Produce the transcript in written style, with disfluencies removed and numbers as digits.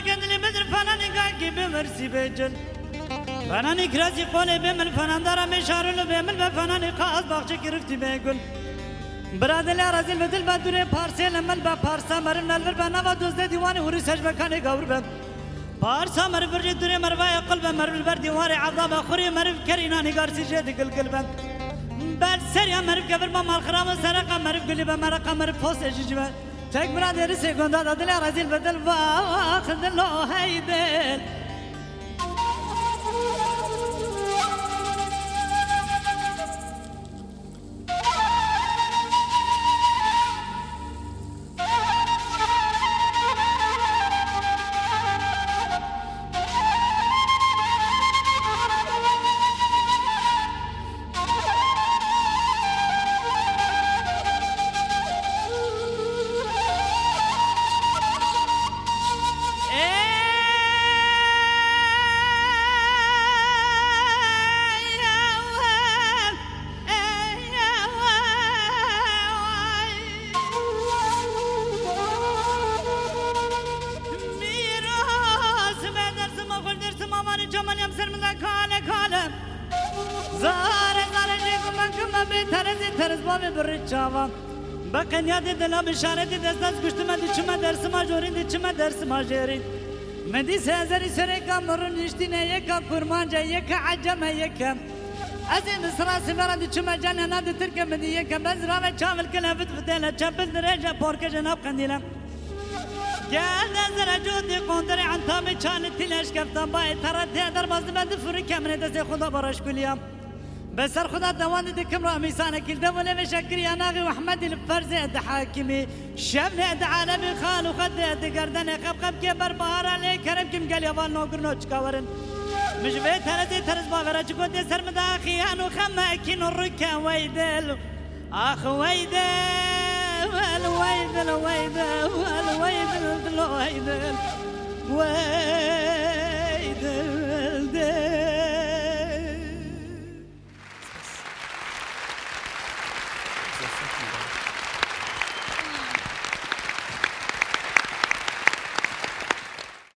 كندلي بدر فناني قاقي بمرسي بجل فناني كراسي قولي بمن فنان دارا مشارلو بمن بفناني قاس باقشي كرفتي بيقول برادل رازل بدل بدوري پارسي لمن با پارسا مرم نلور بناوا دوزده دیواني هوري سجبكاني قور بم پارسا مرف برجي دوري مروايا قلب مرف البر دیواري عظام اخوري مرف كرينا نقار سجد قلقل بم بل سريا مرف قبر ما مال خرام سرقا مرف قلب مرقا مرف فوس اججبان تك برادر سيكوندا دادل رازل بدل واخذ له هيدل بکن یاد دل بشارت دست گشت من چما درس ماجورین چما درس ماجرین مدی سازری سرکا مرون نشتینه یکا کرمانجا یکا عجمه یکا از این سراسی برد چما جان ناد ترک مدی یکا بزرا و چاول کلا فت فتلا چپل درجه پورک جناب قندیلا گل نظر جودی قندر عن تام چان تلاش کفتم باید ترد در باز بند فری کمره دست خدا براش کلیم بسر خدا دوان دكم رامي سانا كل دولة مشكر يا ناغي وأحمد الفرز أد حاكمي شبل أد عالمي خال وخد أد قردن خب كبر بهار عليه كرم كم قال يا نوكر نوتش كورن مش بيت هلتي ترز باغرا تقول دي سر مداخي أنو خما أكين الركا ويدل أخ ويدل ويدل ويدل ويدل ويدل ويدل